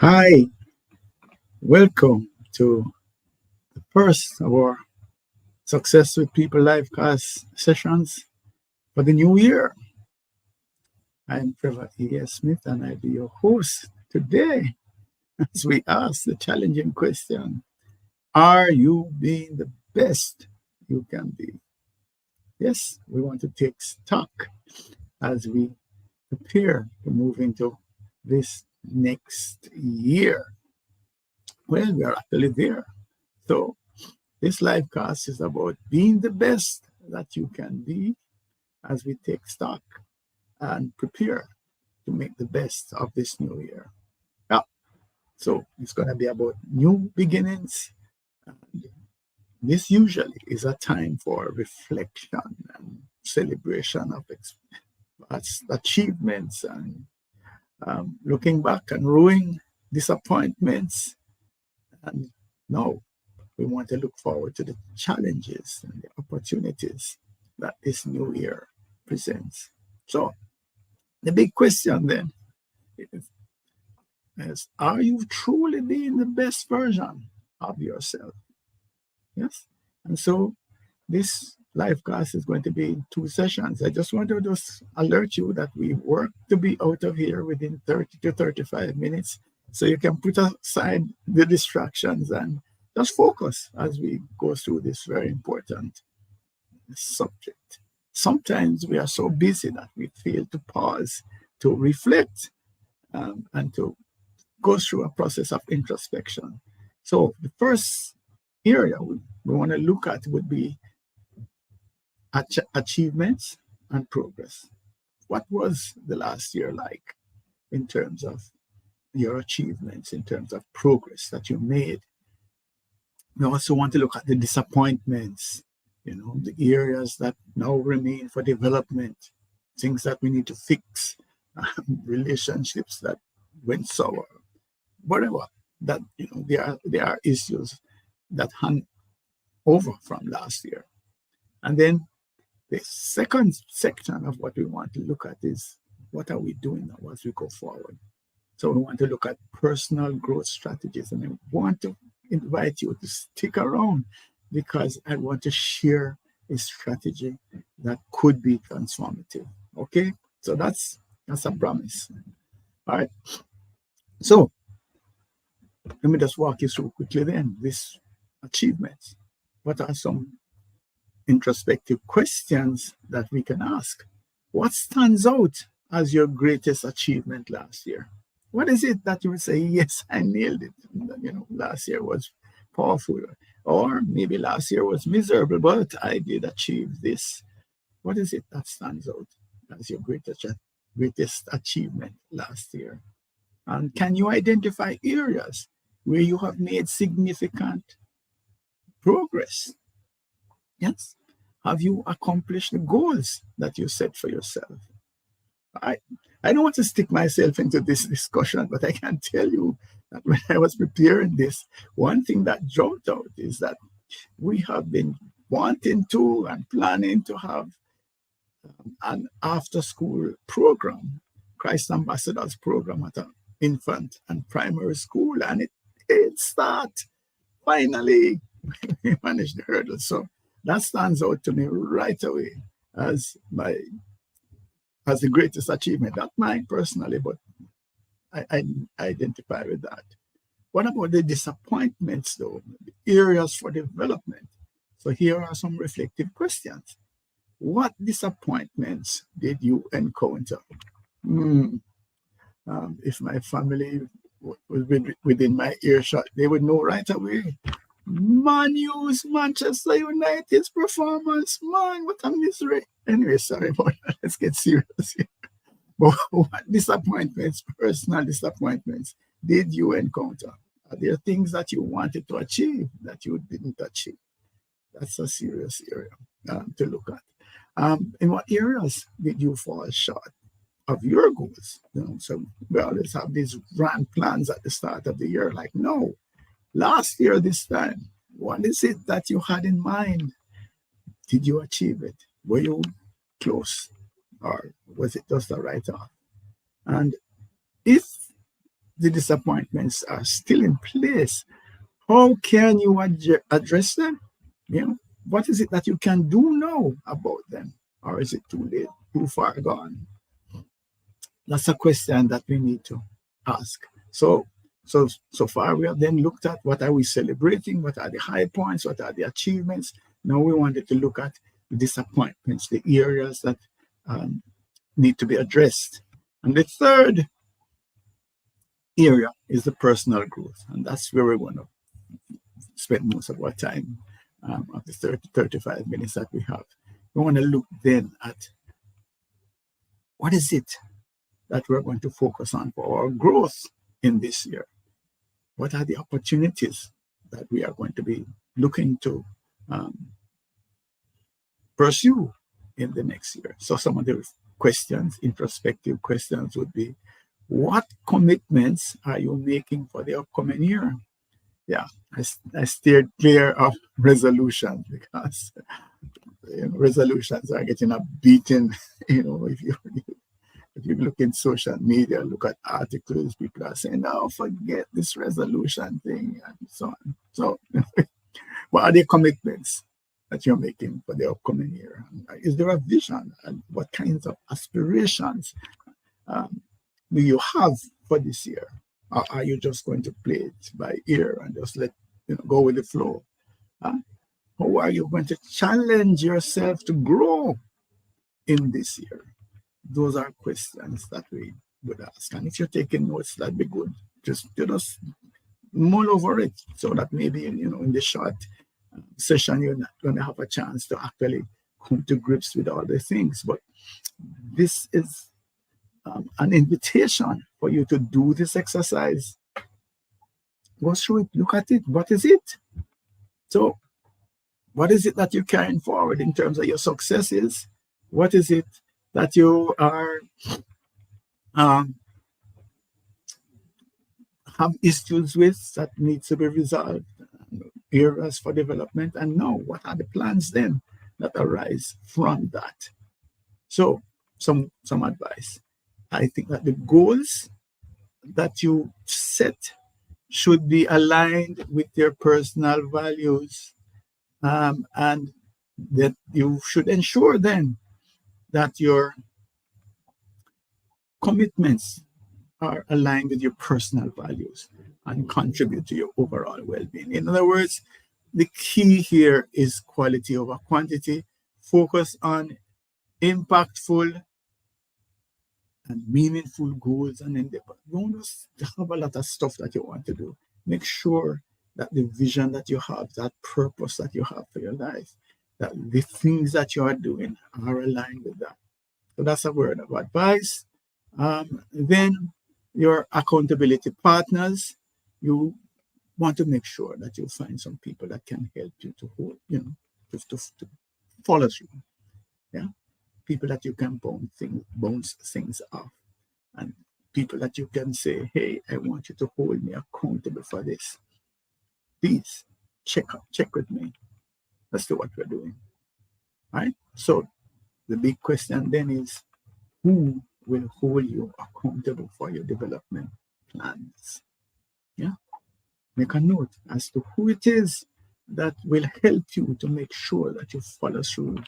Hi, welcome to the first of our Success with People live class sessions for the new year. I'm Trevor E.S. Smith and I'll be your host today as we ask the challenging question: are you being the best you can be? Yes, we want to take stock as we prepare to move into this next year. Well, we are actually there. So, this live cast is about being the best that you can be as we take stock and prepare to make the best of this new year. Yeah, so it's going to be about new beginnings. And this usually is a time for reflection and celebration of achievements and looking back and ruining disappointments. And now we want to look forward to the challenges and the opportunities that this new year presents. So, the big question then is, are you truly being the best version of yourself? Yes. And so, this live class is going to be in two sessions. I just want to just alert you that we work to be out of here within 30 to 35 minutes. So you can put aside the distractions and just focus as we go through this very important subject. Sometimes we are so busy that we fail to pause, to reflect, and to go through a process of introspection. So the first area we want to look at would be achievements and progress. What was the last year like in terms of your achievements, in terms of progress that you made? We also want to look at the disappointments, the areas that now remain for development, things that we need to fix, relationships that went sour, whatever. That there are issues that hang over from last year. And then the second section of what we want to look at is, what are we doing now as we go forward? So we want to look at personal growth strategies, and I want to invite you to stick around because I want to share a strategy that could be transformative. Okay, so that's a promise. All right. So let me just walk you through quickly then this achievements. What are some introspective questions that we can ask? What stands out as your greatest achievement last year? What is it that you would say, yes, I nailed it? Last year was powerful. Or maybe last year was miserable, but I did achieve this. What is it that stands out as your greatest achievement last year? And can you identify areas where you have made significant progress? Yes. Have you accomplished the goals that you set for yourself? I don't want to stick myself into this discussion, but I can tell you that when I was preparing this, one thing that jumped out is that we have been wanting to and planning to have an after-school program, Christ Ambassadors program at an infant and primary school, and it started. Finally, we managed the hurdle. So that stands out to me right away as the greatest achievement. Not mine personally, but I identify with that. What about the disappointments, though? The areas for development. So here are some reflective questions. What disappointments did you encounter? If my family was within my earshot, they would know right away. Man U's Manchester United's performance. Man, what a misery. Anyway, sorry about that. Let's get serious here. But what disappointments, personal disappointments, did you encounter? Are there things that you wanted to achieve that you didn't achieve? That's a serious area to look at. In what areas did you fall short of your goals? So we always have these grand plans at the start of the year, like, no, last year this time, what is it that you had in mind? Did you achieve it? Were you close? Or was it just a write-off? And if the disappointments are still in place, how can you address them? You know, what is it that you can do now about them? Or is it too late, too far gone? That's a question that we need to ask. So far we have then looked at what are we celebrating, what are the high points, what are the achievements. Now we wanted to look at the disappointments, the areas that need to be addressed. And the third area is the personal growth, and that's where we're going to spend most of our time of the 35 minutes that we have. We want to look then at what is it that we're going to focus on for our growth in this year. What are the opportunities that we are going to be looking to pursue in the next year? So some of the questions, introspective questions, would be, what commitments are you making for the upcoming year? Yeah, I steered clear of resolutions because resolutions are getting a beating. If you look in social media, look at articles, people are saying, "Oh, forget this resolution thing," and so on. So, what are the commitments that you're making for the upcoming year? Is there a vision, and what kinds of aspirations do you have for this year? Or are you just going to play it by ear and just let go with the flow? How are you going to challenge yourself to grow in this year? Those are questions that we would ask. And if you're taking notes, that'd be good. Just mull over it so that maybe in the short session you're not going to have a chance to actually come to grips with all the things. But this is an invitation for you to do this exercise. Go through it, look at it. What is it? So, what is it that you're carrying forward in terms of your successes? What is it that you are have issues with that needs to be resolved? Areas for development, and now what are the plans then that arise from that? So, some advice. I think that the goals that you set should be aligned with your personal values, and that you should ensure then that your commitments are aligned with your personal values and contribute to your overall well-being. In other words, the key here is quality over quantity. Focus on impactful and meaningful goals and endeavors. Don't just have a lot of stuff that you want to do. Make sure that the vision that you have, that purpose that you have for your life, that the things that you are doing are aligned with that. So that's a word of advice. Then your accountability partners, you want to make sure that you find some people that can help you to hold, to follow through. Yeah. People that you can bounce things off, and people that you can say, "Hey, I want you to hold me accountable for this. Please check with me. Let's do what we're doing." All right. So the big question then is, who will hold you accountable for your development plans? Yeah. Make a note as to who it is that will help you to make sure that you follow through,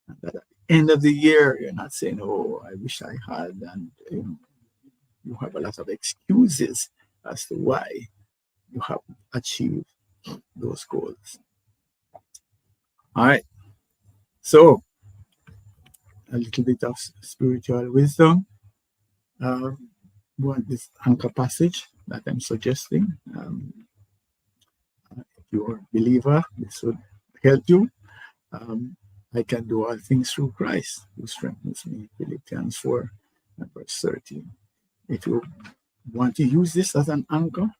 and that at the end of the year you're not saying, "Oh, I wish I had," and you have a lot of excuses as to why you haven't achieved those goals. All right. So a little bit of spiritual wisdom. This anchor passage that I'm suggesting. If you're a believer, this would help you. I can do all things through Christ who strengthens me. Philippians 4 and verse 13. If you want to use this as an anchor,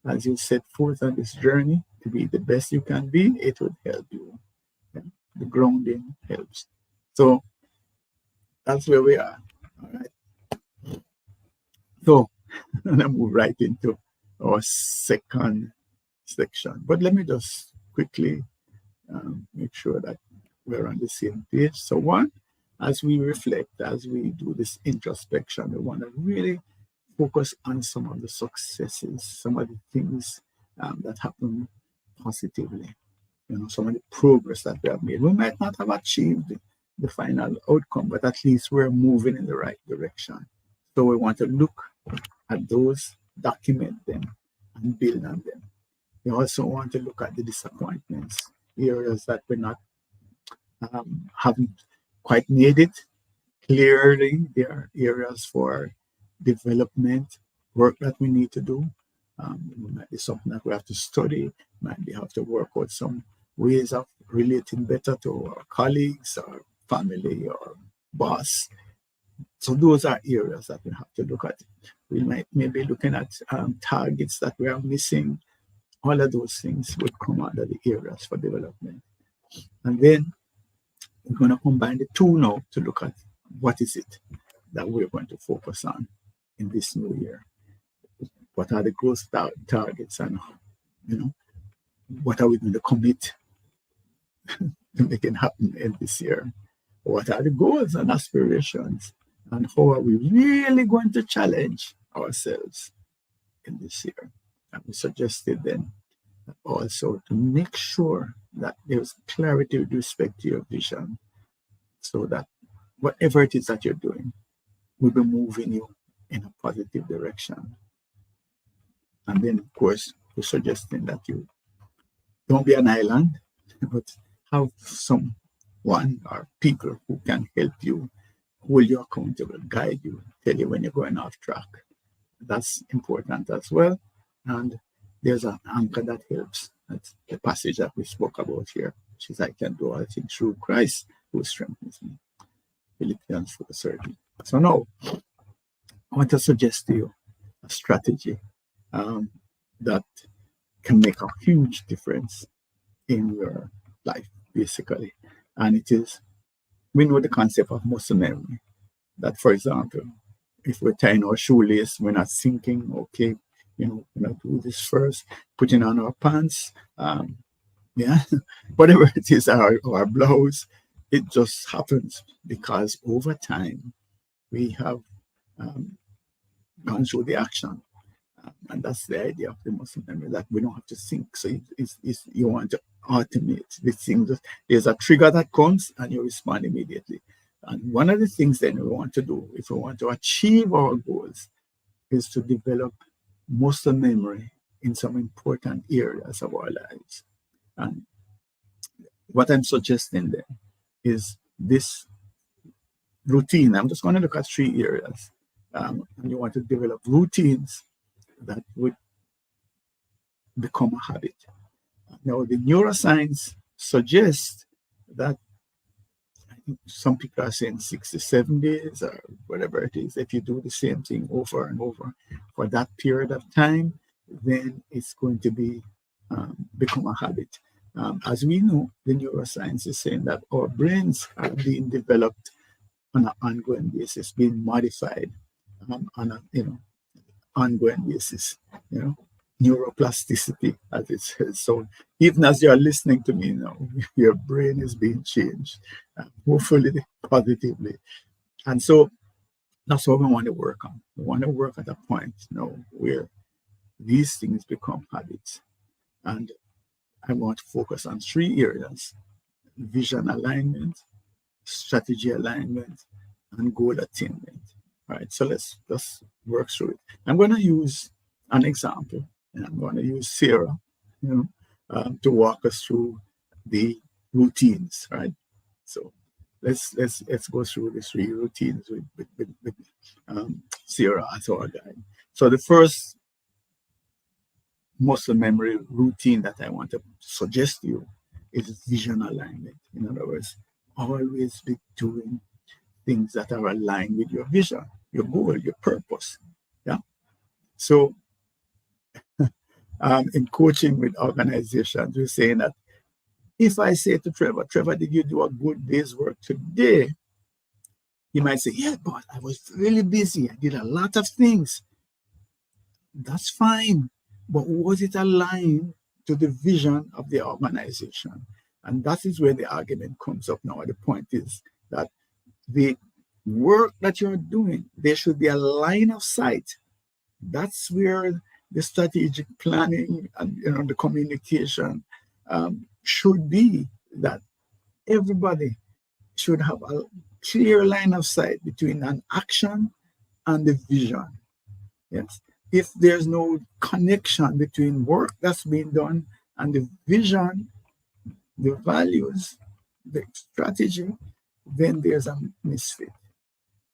as you set forth on this journey to be the best you can be, it would help you. Yeah? The grounding helps. So that's where we are. All right. So I'm going to move right into our second section. But let me just quickly make sure that we're on the same page. So one, as we reflect, as we do this introspection, we want to really focus on some of the successes, some of the things that happen positively, some of the progress that we have made. We might not have achieved the final outcome, but at least we're moving in the right direction. So we want to look at those, document them, and build on them. We also want to look at the disappointments, areas that we're not haven't quite made it. Clearly, there are areas for development work that we need to do. It might be something that we have to study, might be have to work out some ways of relating better to our colleagues, our family, or boss. So those are areas that we have to look at. We might maybe looking at targets that we are missing. All of those things would come under the areas for development. And then we're going to combine the two now to look at what is it that we're going to focus on in this new year. What are the growth targets, and what are we going to commit to make it happen in this year? What are the goals and aspirations, and how are we really going to challenge ourselves in this year? And we suggested then also to make sure that there's clarity with respect to your vision, so that whatever it is that you're doing will be moving you in a positive direction. And then, of course, we're suggesting that you don't be an island, but have someone or people who can help you, hold you accountable, guide you, tell you when you're going off track. That's important as well. And there's an anchor that helps. That's the passage that we spoke about here, which is, I can do all things through Christ who strengthens me. Philippians 4:30. So now, I want to suggest to you a strategy that can make a huge difference in your life, basically. And it is, we know the concept of muscle memory. That, for example, if we're tying our shoelace, we're not thinking, okay, we're going to do this first, putting on our pants, whatever it is, our blouse, it just happens because over time we have gone through the action. And that's the idea of the muscle memory, that we don't have to think. So it's you want to automate the thing. There's a trigger that comes and you respond immediately. And one of the things then we want to do, if we want to achieve our goals, is to develop muscle memory in some important areas of our lives. And what I'm suggesting then is this routine. I'm just going to look at 3 areas. And you want to develop routines that would become a habit. Now, the neuroscience suggests that, I think some people are saying 67 days or whatever it is, if you do the same thing over and over for that period of time, then it's going to be become a habit. As we know, the neuroscience is saying that our brains are being developed on an ongoing basis, being modified on a ongoing basis, neuroplasticity, as it says. So even as you're listening to me now, your brain is being changed, hopefully positively. And so that's what we want to work on. We want to work at a point where these things become habits. And I want to focus on 3 areas: vision alignment, strategy alignment, and goal attainment. All right, so let's just work through it. I'm going to use an example, and I'm going to use Sarah, to walk us through the routines. Right. So let's go through the 3 routines with Sarah as our guide. So the first muscle memory routine that I want to suggest to you is vision alignment. In other words, always be doing things that are aligned with your vision, your goal, your purpose. Yeah. So in coaching with organizations, we're saying that if I say to Trevor, did you do a good day's work today? He might say, yeah, but I was really busy. I did a lot of things. That's fine. But was it aligned to the vision of the organization? And that is where the argument comes up now. The point is that the work that you're doing, there should be a line of sight That's where the strategic planning and the communication should be, that everybody should have a clear line of sight between an action and the vision. Yes. If there's no connection between work that's being done and the vision, the values, the strategy, then there's a misfit,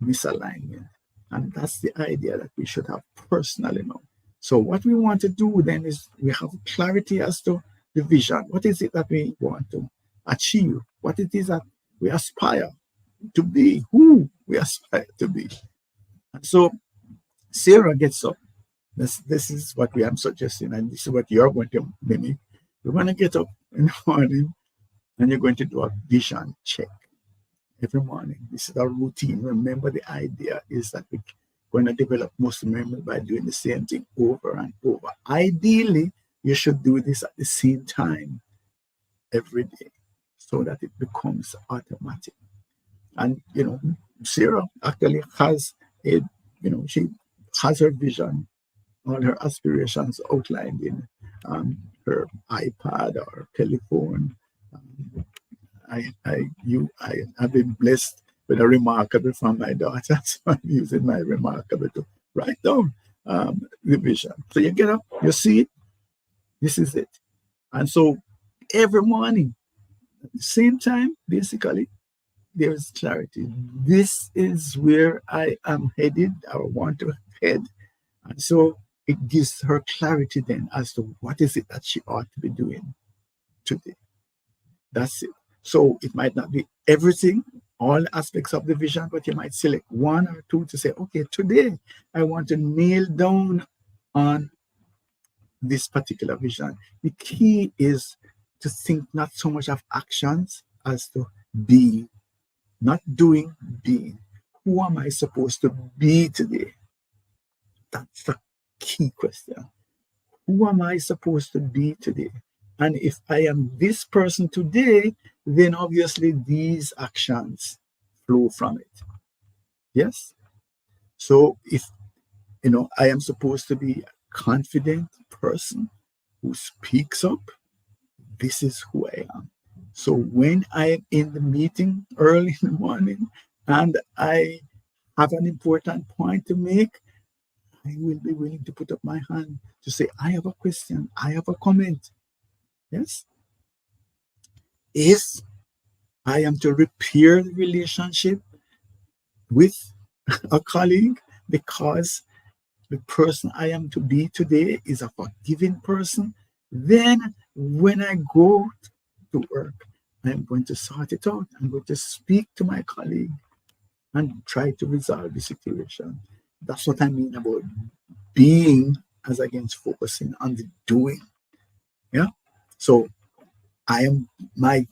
misalignment. And that's the idea that we should have personally now. So what we want to do then is we have clarity as to the vision. What is it that we want to achieve? What it is that we aspire to be, who we aspire to be. And so Sarah gets up. This is what we am suggesting, and this is what you're going to mimic. You're going to get up in the morning and you're going to do a vision check every morning. This is our routine. Remember, the idea is that we're going to develop muscle memory by doing the same thing over and over. Ideally, you should do this at the same time every day so that it becomes automatic. And, Sarah actually has she has her vision, all her aspirations outlined in her iPad or telephone. I have been blessed with a remarkable from my daughter, so I'm using my remarkable to write down the vision. So you get up, you see it, this is it. And so every morning, at the same time, basically, there is clarity. This is where I am headed, I want to head. And so it gives her clarity then as to what is it that she ought to be doing today. That's it. So it might not be everything, all aspects of the vision, but you might select one or two to say, okay, today I want to nail down on this particular vision. The key is to think not so much of actions as to being, not doing, being. Who am I supposed to be today? That's the key question. Who am I supposed to be today? And if I am this person today, then obviously these actions flow from it. Yes? So if, I am supposed to be a confident person who speaks up, this is who I am. So when I am in the meeting early in the morning and I have an important point to make, I will be willing to put up my hand to say, I have a question, I have a comment. Yes? If I am to repair the relationship with a colleague because the person I am to be today is a forgiving person, then when I go to work, I'm going to sort it out. I'm going to speak to my colleague and try to resolve the situation. That's what I mean about being as against focusing on the doing. Yeah. So I am my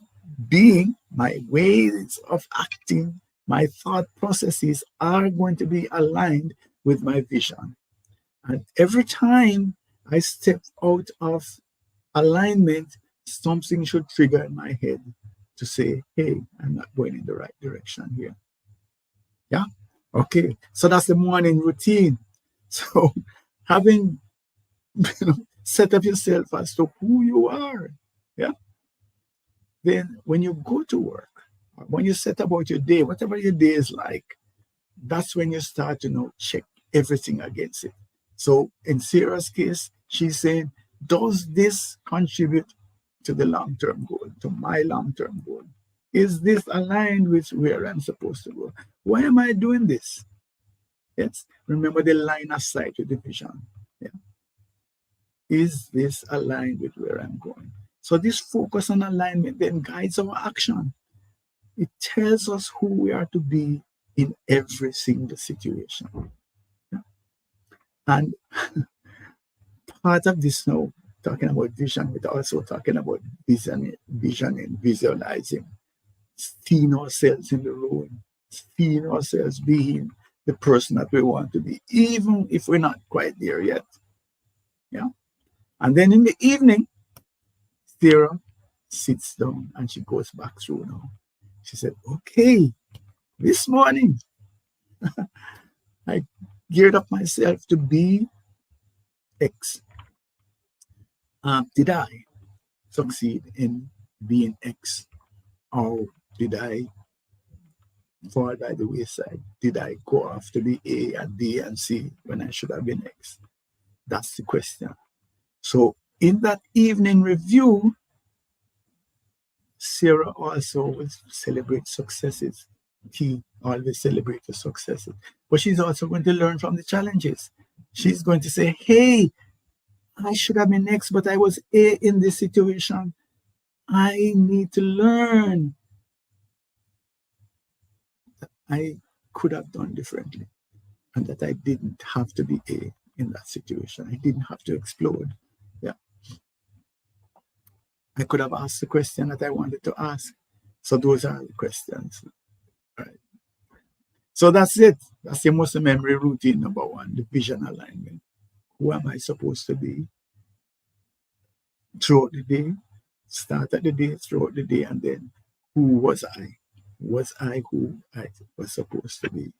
being, my ways of acting, my thought processes are going to be aligned with my vision. And every time I step out of alignment, something should trigger in my head to say, hey, I'm not going in the right direction here. Yeah. Okay. So that's the morning routine. So having set up yourself as to who you are. Yeah. Then when you go to work, when you set about your day, whatever your day is like, that's when you start to check everything against it. So in Sarah's case, she's saying, does this contribute to the long-term goal, to my long-term goal? Is this aligned with where I'm supposed to go? Why am I doing this? Yes. Remember the line of sight with the vision. Yeah. Is this aligned with where I'm going? So this focus on alignment then guides our action. It tells us who we are to be in every single situation. Yeah. And part of this now, talking about vision, we're also talking about visioning, visualizing, seeing ourselves in the role, seeing ourselves being the person that we want to be, even if we're not quite there yet. Yeah. And then in the evening, Sarah sits down and she goes back through now. She said, okay, this morning, I geared up myself to be X. Did I succeed in being X, or did I fall by the wayside? Did I go off to be A and B and C when I should have been X? That's the question. So in that evening review, Sarah also will celebrate successes. He always celebrates the successes. But she's also going to learn from the challenges. She's going to say, hey, I should have been X, but I was A in this situation. I need to learn. I could have done differently, and that I didn't have to be A in that situation. I didn't have to explode. Yeah. I could have asked the question that I wanted to ask. So those are the questions. All right. So that's it. That's your muscle memory routine number one, the vision alignment. Who am I supposed to be throughout the day? Start at the day, throughout the day, and then who was I? Was I who I was supposed to be?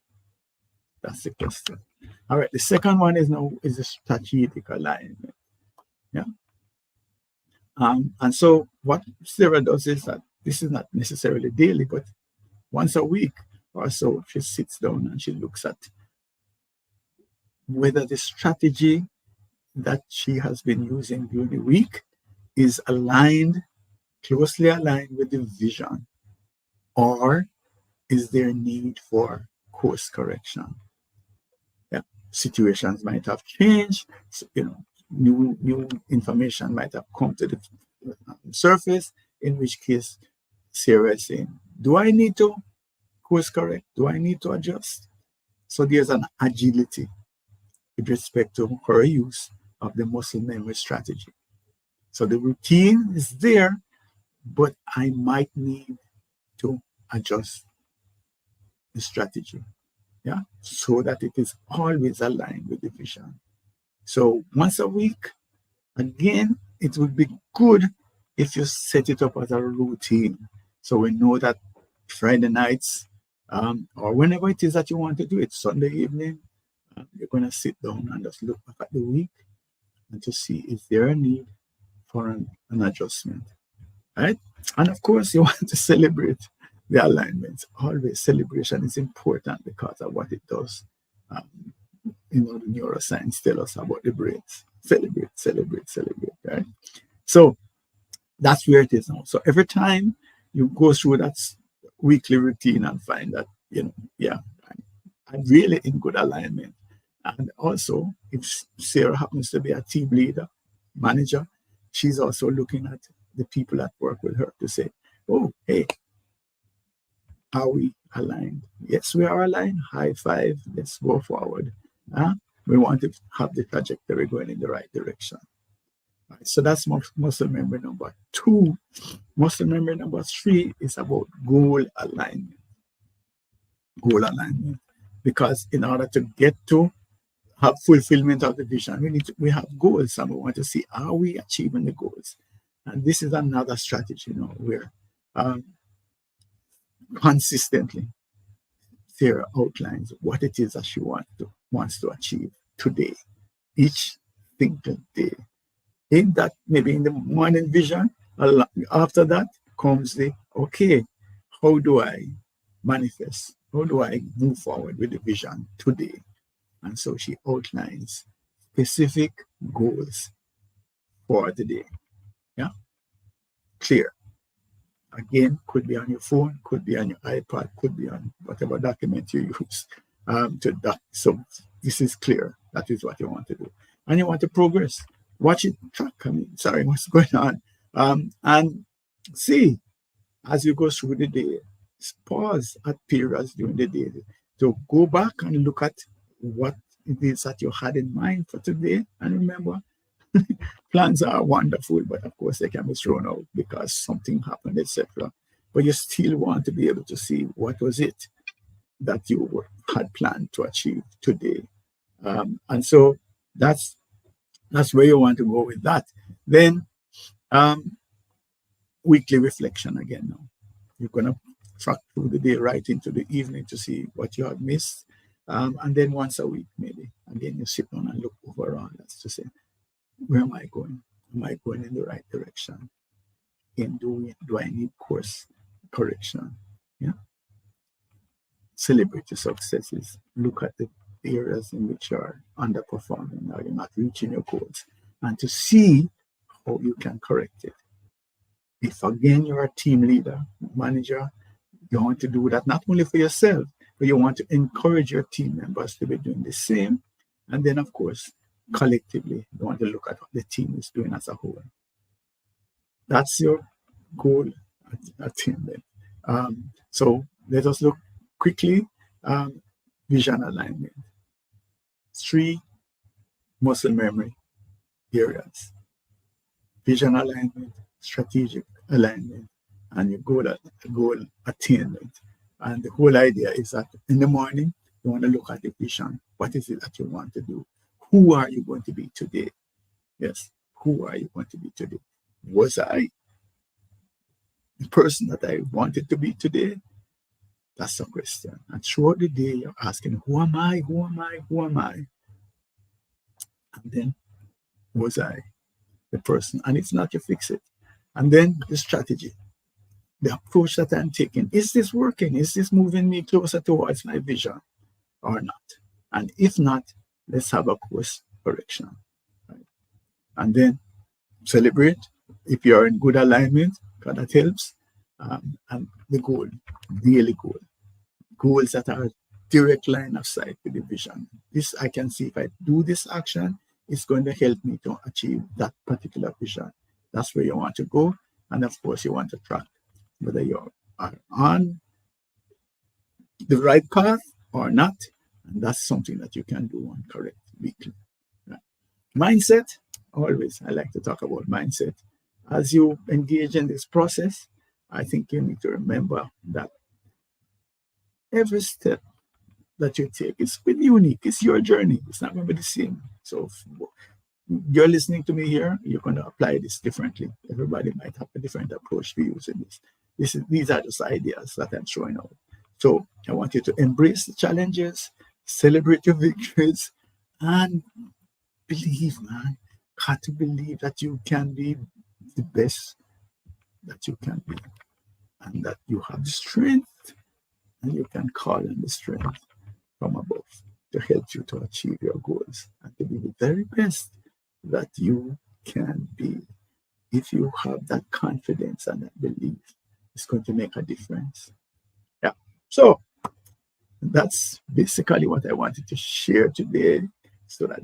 That's the question. All right. The second one is now is a strategic alignment. Yeah. And so what Sarah does is that this is not necessarily daily, but once a week or so, she sits down and she looks at whether the strategy that she has been using during the week is aligned, closely aligned with the vision, or is there a need for course correction? Yeah, situations might have changed. So, new information might have come to the surface. In which case, Sarah is saying, "Do I need to course correct? Do I need to adjust?" So there's an agility with respect to her use of the muscle memory strategy. So the routine is there, but I might need to adjust the strategy, yeah, so that it is always aligned with the vision. So once a week, again, it would be good if you set it up as a routine. So we know that Friday nights, or whenever it is that you want to do it, Sunday evening, you're going to sit down and just look back at the week and to see if there a need for an adjustment, right? And of course, you want to celebrate the alignments. Always celebration is important because of what it does. The neuroscience tell us about the brains. Celebrate, celebrate, celebrate, right? So that's where it is now. So every time you go through that weekly routine and find that, yeah, I'm really in good alignment. And also, if Sarah happens to be a team leader, manager, she's also looking at the people that work with her to say, oh, hey, are we aligned? Yes, we are aligned. High five. Let's go forward. We want to have the trajectory going in the right direction. Right, so that's muscle memory number two. Muscle memory number three is about goal alignment. Goal alignment. Because in order to get to have fulfillment of the vision, we have goals, and we want to see, are we achieving the goals? And this is another strategy, where consistently Sarah outlines what it is that she wants to achieve today, each single day. In that, maybe in the morning vision, after that comes the, okay, how do I manifest? How do I move forward with the vision today? And so she outlines specific goals for the day. Yeah, clear. Again, could be on your phone, could be on your iPad, could be on whatever document you use So this is clear. That is what you want to do. And you want to progress. Watch it, track. What's going on? And see, as you go through the day, pause at periods during the day to go back and look at what it is that you had in mind for today. And remember, plans are wonderful, but of course they can be thrown out because something happened, etc. But you still want to be able to see what was it that you had planned to achieve today. And so that's where you want to go with that. Then weekly reflection again now. You're going to track through the day right into the evening to see what you have missed. And then once a week, maybe, again, you sit down and look overall. That's to say, Where am I going? Am I going in the right direction? Do I need course correction? Yeah. Celebrate your successes. Look at the areas in which you are underperforming or you're not reaching your goals, and to see how you can correct it. If again you're a team leader, manager, you want to do that not only for yourself, but you want to encourage your team members to be doing the same. And then, of course, collectively, you want to look at what the team is doing as a whole. That's your goal attainment. So let us look quickly. Vision alignment. 3 muscle memory areas: vision alignment, strategic alignment, and your goal attainment. And the whole idea is that in the morning, you want to look at the vision. What is it that you want to do? Who are you going to be today? Yes, who are you going to be today? Was I the person that I wanted to be today? That's a question. And throughout the day, you're asking, who am I? Who am I? Who am I? And then, was I the person? And if not, you fix it. And then the strategy, the approach that I'm taking. Is this working? Is this moving me closer towards my vision or not? And if not, let's have a course correction. Right? And then celebrate if you're in good alignment, because that helps. And the goal, daily goals that are direct line of sight with the vision. This I can see if I do this action, it's going to help me to achieve that particular vision. That's where you want to go. And of course, you want to track whether you are on the right path or not. And that's something that you can do and correct weekly. Right. Mindset, always, I like to talk about mindset. As you engage in this process, I think you need to remember that every step that you take is really unique. It's your journey. It's not going to be the same. So you're listening to me here, you're going to apply this differently. Everybody might have a different approach to using this. These are just ideas that I'm throwing out. So I want you to embrace the challenges, celebrate your victories, and believe, man. Got to believe that you can be the best that you can be, and that you have the strength, and you can call on the strength from above to help you to achieve your goals and to be the very best that you can be. If you have that confidence and that belief, it's going to make a difference. Yeah. So that's basically what I wanted to share today, so that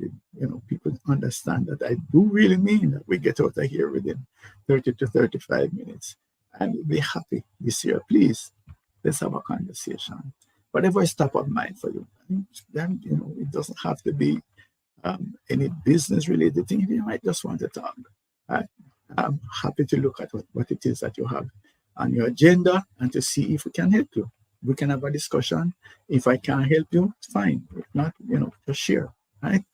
people understand that I do really mean that we get out of here within 30 to 35 minutes. And we'll be happy this year. Please, let's have a conversation. Whatever is top of mind for you, then it doesn't have to be any business related thing. You might just want to talk. I'm happy to look at what it is that you have on your agenda and to see if we can help you. We can have a discussion. If I can't help you, it's fine. If not, just share. Right?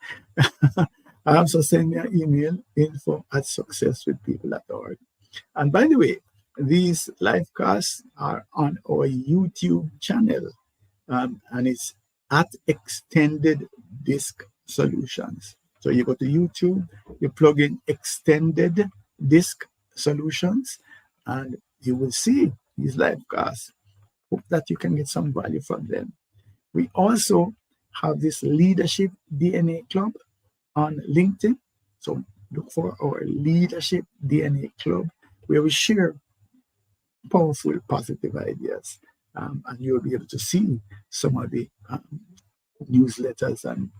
So send me an email, info@successwithpeople.org. And by the way, these live casts are on our YouTube channel, and it's at Extended Disk Solutions. So you go to YouTube, you plug in Extended Disk Solutions, and you will see these live casts. Hope that you can get some value from them. We also have this Leadership DNA Club on LinkedIn. So look for our Leadership DNA Club, where we share powerful, positive ideas. And you'll be able to see some of the newsletters and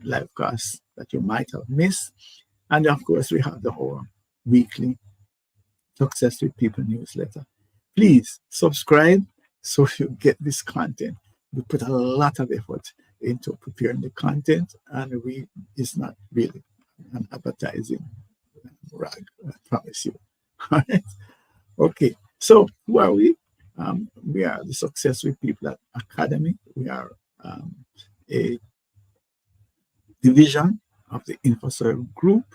live casts that you might have missed. And of course, we have our weekly Success with People newsletter. Please subscribe so you get this content. We put a lot of effort into preparing the content, and it's not really an advertising rag, I promise you. All right. Okay. So who are we? We are the Success with People Academy. We are a division of the InfoServe Group.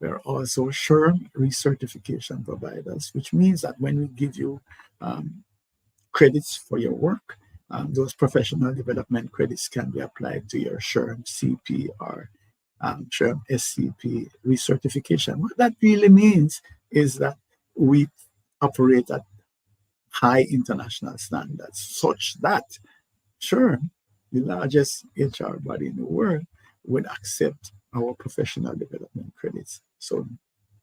We are also SHRM recertification providers, which means that when we give you credits for your work, those professional development credits can be applied to your SHRM CP or term SCP recertification. What that really means is that we operate at high international standards, such that, sure, the largest HR body in the world would accept our professional development credits. So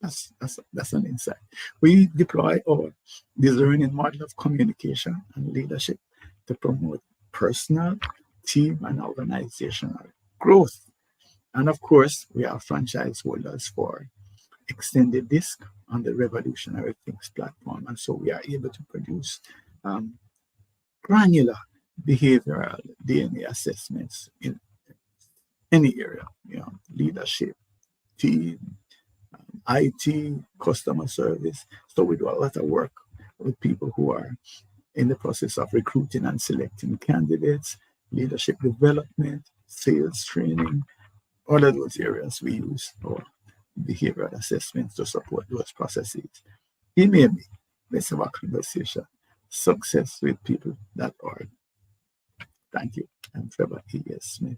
that's an insight. We deploy our discerning model of communication and leadership to promote personal, team, and organizational growth. And of course, we are franchise holders for extended disc on the Revolutionary Things platform. And so we are able to produce granular behavioral DNA assessments in any area, leadership, team, IT, customer service. So we do a lot of work with people who are in the process of recruiting and selecting candidates, leadership development, sales training, all of those areas we use our behavioral assessments to support those processes. Email me. Let's have a conversation. Success with people.org. Thank you. I'm Trevor E.S. Smith.